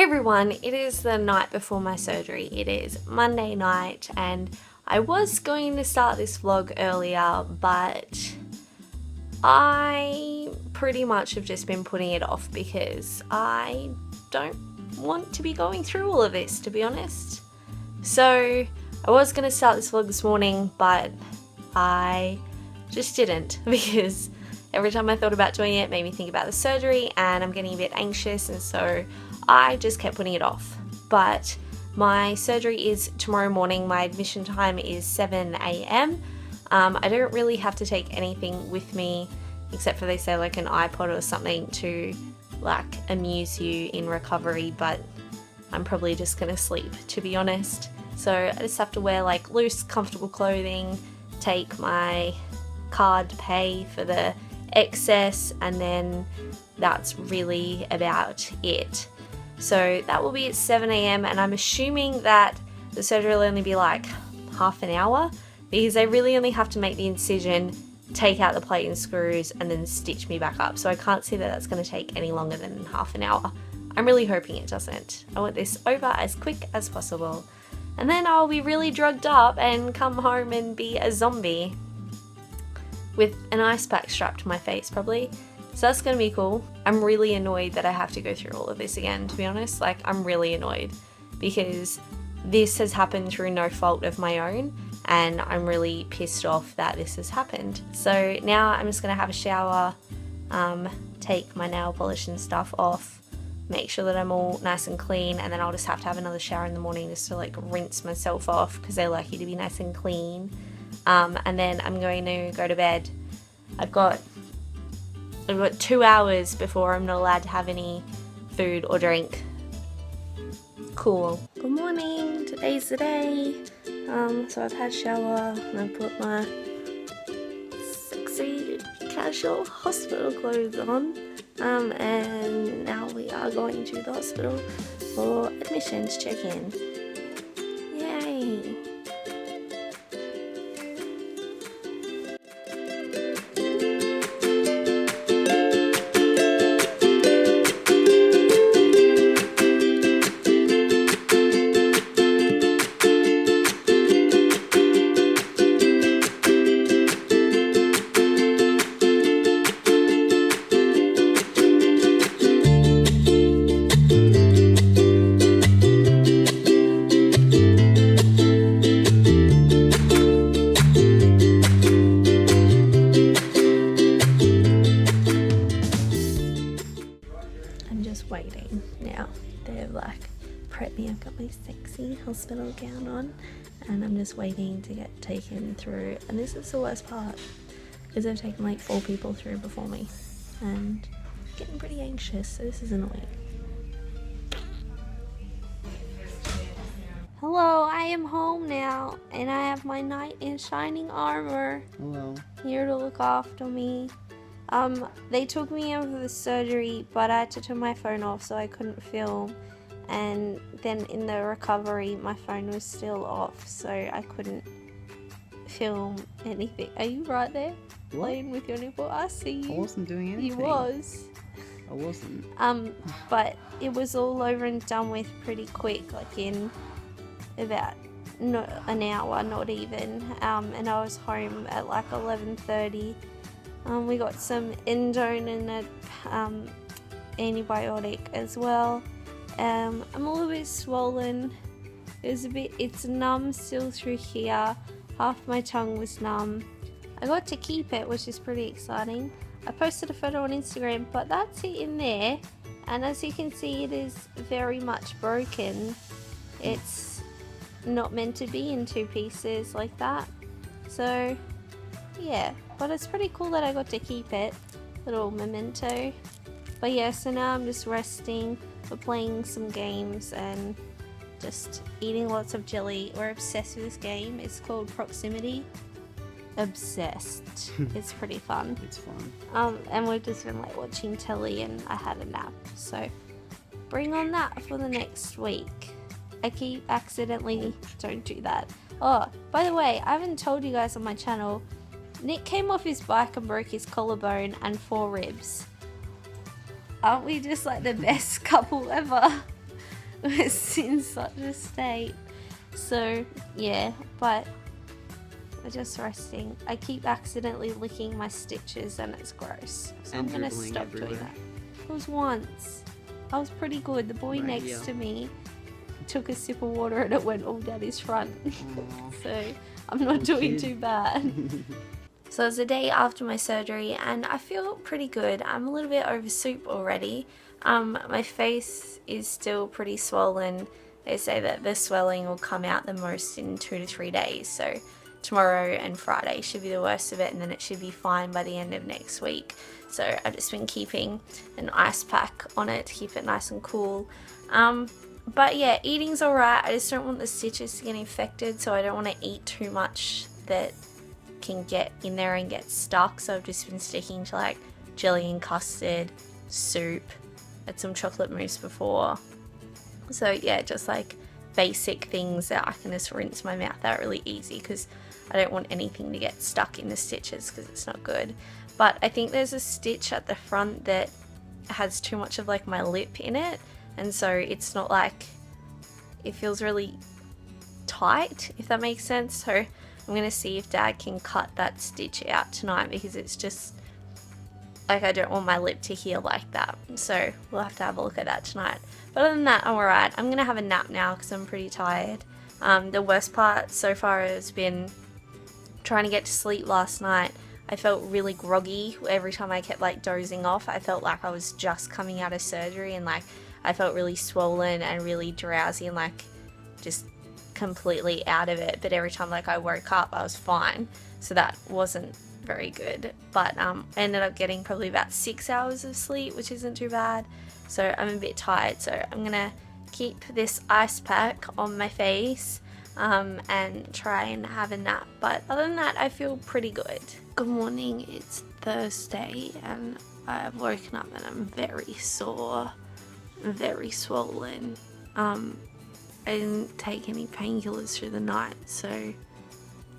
Everyone, it is the night before my surgery. It is Monday night and I was going to start this vlog earlier, but I pretty much have just been putting it off because I don't want to be going through all of this, to be honest. So I was going to start this vlog this morning, but I just didn't because every time I thought about doing it, it made me think about the surgery and I'm getting a bit anxious, and so I just kept putting it off. But my surgery is tomorrow morning. My admission time is 7 a.m. I don't really have to take anything with me except for, they say, like an iPod or something to like amuse you in recovery, but I'm probably just gonna sleep, to be honest. So I just have to wear like loose, comfortable clothing, take my card to pay for the excess, and then that's really about it. So that will be at 7 a.m. and I'm assuming that the surgery will only be like half an hour because they really only have to make the incision, take out the plate and screws, and then stitch me back up. So I can't see that that's going to take any longer than half an hour. I'm really hoping it doesn't. I want this over as quick as possible. And then I'll be really drugged up and come home and be a zombie with an ice pack strapped to my face probably. So that's going to be cool. I'm really annoyed that I have to go through all of this again, to be honest. Like, I'm really annoyed because this has happened through no fault of my own, and I'm really pissed off that this has happened. So now I'm just going to have a shower, take my nail polish and stuff off, make sure that I'm all nice and clean, and then I'll just have to have another shower in the morning just to like rinse myself off because they like you to be nice and clean. And then I'm going to go to bed. I've got 2 hours before I'm not allowed to have any food or drink. Cool. Good morning, today's the day. So I've had a shower and I've put my sexy casual hospital clothes on. And now we are going to the hospital for admissions check-in. Yay! Waiting now. They've like prepped me. I've got my sexy hospital gown on and I'm just waiting to get taken through, and this is the worst part because I've taken like 4 people through before me and getting pretty anxious, so this is annoying. Hello, I am home now and I have my knight in shining armor. Hello. Here to look after me. They took me over the surgery, but I had to turn my phone off so I couldn't film, and then in the recovery my phone was still off so I couldn't film anything. Are you right there? What? Playing with your nipple? I see you. I wasn't doing anything. You was. I wasn't. But it was all over and done with pretty quick, like in about an hour, not even, and I was home at like 11:30. We got some endone and an antibiotic as well. I'm a little bit swollen. It's numb still through here. Half my tongue was numb. I got to keep it, which is pretty exciting. I posted a photo on Instagram, but that's it in there. And as you can see, it is very much broken. It's not meant to be in 2 pieces like that. So yeah, but it's pretty cool that I got to keep it, little memento. But yeah, so now I'm just resting, we're playing some games and just eating lots of jelly. We're obsessed with this game. It's called Proximity. Obsessed. It's pretty fun. It's fun. And we've just been like watching telly and I had a nap, so bring on that for the next week. I keep accidentally, don't do that. Oh, by the way, I haven't told you guys on my channel, Nick came off his bike and broke his collarbone and 4 ribs. Aren't we just like the best couple ever? was in such a state. So yeah, but we're just resting. I keep accidentally licking my stitches and it's gross. So I'm gonna stop doing that. It was once. I was pretty good. The boy next to me took a sip of water and it went all down his front. So I'm not doing too bad. So it's the day after my surgery and I feel pretty good. I'm a little bit over soup already. My face is still pretty swollen. They say that the swelling will come out the most in 2 to 3 days. So tomorrow and Friday should be the worst of it, and then it should be fine by the end of next week. So I've just been keeping an ice pack on it to keep it nice and cool. But yeah, eating's alright. I just don't want the stitches to get infected, so I don't want to eat too much that can get in there and get stuck. So I've just been sticking to like jelly and custard, soup, had some chocolate mousse before. So yeah, just like basic things that I can just rinse my mouth out really easy, because I don't want anything to get stuck in the stitches because it's not good. But I think there's a stitch at the front that has too much of like my lip in it, and so it's not like, it feels really tight, if that makes sense. So I'm gonna see if Dad can cut that stitch out tonight, because it's just like, I don't want my lip to heal like that. So we'll have to have a look at that tonight. But other than that, I'm alright. I'm gonna have a nap now because I'm pretty tired. The worst part so far has been trying to get to sleep last night. I felt really groggy every time I kept like dozing off. I felt like I was just coming out of surgery, and like I felt really swollen and really drowsy and like just completely out of it. But every time like I woke up, I was fine. So that wasn't very good. But I ended up getting probably about 6 hours of sleep, which isn't too bad. So I'm a bit tired. So I'm gonna keep this ice pack on my face and try and have a nap. But other than that, I feel pretty good. Good morning, it's Thursday and I've woken up and I'm very sore, very swollen. I didn't take any painkillers through the night, so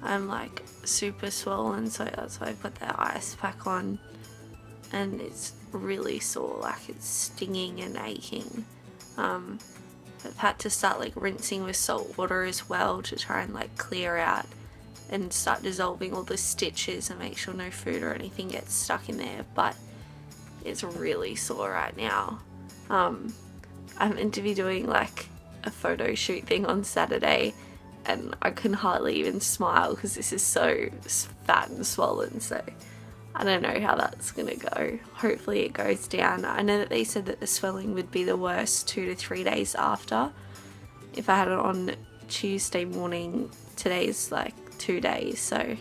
I'm like super swollen, so that's why I put that ice pack on, and it's really sore, like it's stinging and aching. I've had to start like rinsing with salt water as well to try and like clear out and start dissolving all the stitches and make sure no food or anything gets stuck in there. But it's really sore right now. I'm meant to be doing like a photo shoot thing on Saturday, and I can hardly even smile because this is so fat and swollen. So I don't know how that's gonna go. Hopefully it goes down. I know that they said that the swelling would be the worst 2 to 3 days after. If I had it on Tuesday morning, today's like 2 days, so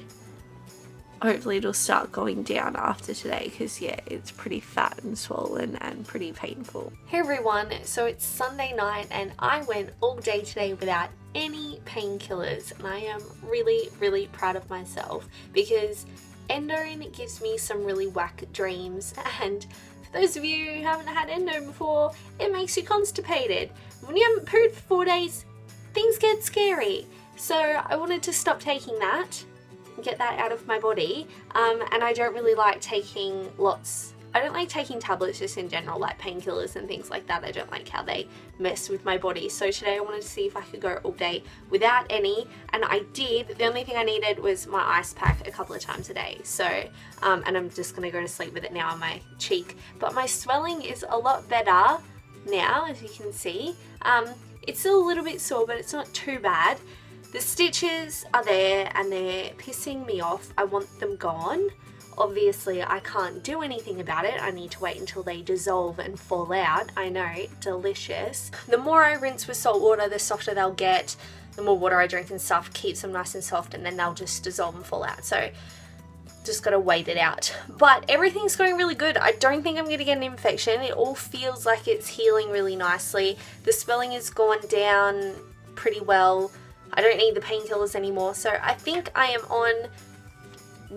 hopefully it'll start going down after today, because yeah, it's pretty fat and swollen and pretty painful. Hey everyone, so it's Sunday night and I went all day today without any painkillers, and I am really proud of myself, because Endone gives me some really whack dreams, and for those of you who haven't had endo before, it makes you constipated. When you haven't pooped for 4 days, things get scary. So I wanted to stop taking that, get that out of my body, and I don't really like taking I don't like taking tablets just in general, like painkillers and things like that. I don't like how they mess with my body. So today I wanted to see if I could go all day without any, and I did. The only thing I needed was my ice pack a couple of times a day. So, and I'm just gonna go to sleep with it now on my cheek. But my swelling is a lot better now, as you can see. It's still a little bit sore, but it's not too bad. The stitches are there and they're pissing me off. I want them gone. Obviously, I can't do anything about it. I need to wait until they dissolve and fall out. I know, delicious. The more I rinse with salt water, the softer they'll get. The more water I drink and stuff keeps them nice and soft, and then they'll just dissolve and fall out. So just gotta wait it out. But everything's going really good. I don't think I'm gonna get an infection. It all feels like it's healing really nicely. The swelling has gone down pretty well. I don't need the painkillers anymore, so I think I am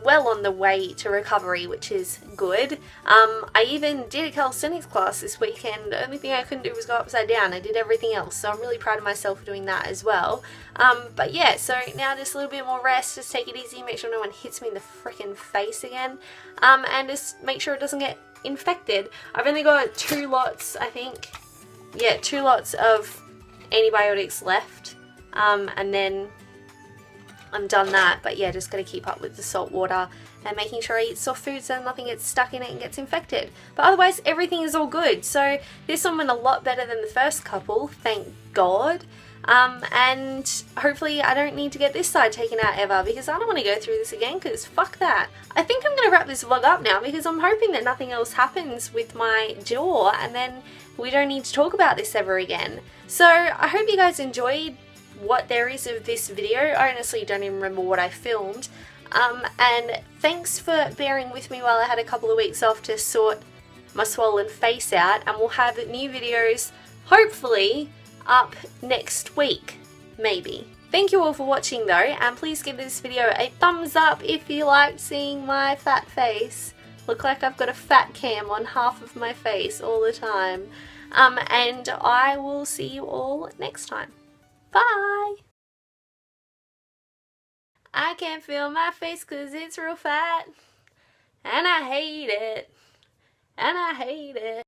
well on the way to recovery, which is good. I even did a calisthenics class this weekend. The only thing I couldn't do was go upside down. I did everything else, so I'm really proud of myself for doing that as well. But yeah, so now just a little bit more rest, just take it easy, make sure no one hits me in the freaking face again, and just make sure it doesn't get infected. I've only got 2 lots, I think. Yeah, 2 lots of antibiotics left, and then I'm done that. But yeah, just gotta keep up with the salt water and making sure I eat soft food so nothing gets stuck in it and gets infected. But otherwise, everything is all good. So this one went a lot better than the first couple, thank God. And hopefully I don't need to get this side taken out ever, because I don't want to go through this again, because fuck that. I think I'm going to wrap this vlog up now, because I'm hoping that nothing else happens with my jaw and then we don't need to talk about this ever again. So I hope you guys enjoyed what there is of this video. I honestly don't even remember what I filmed. And thanks for bearing with me while I had a couple of weeks off to sort my swollen face out, and we'll have new videos hopefully up next week, maybe. Thank you all for watching though, and please give this video a thumbs up if you liked seeing my fat face. Look like I've got a fat cam on half of my face all the time. And I will see you all next time. Bye! I can't feel my face 'cause it's real fat, and I hate it, and I hate it.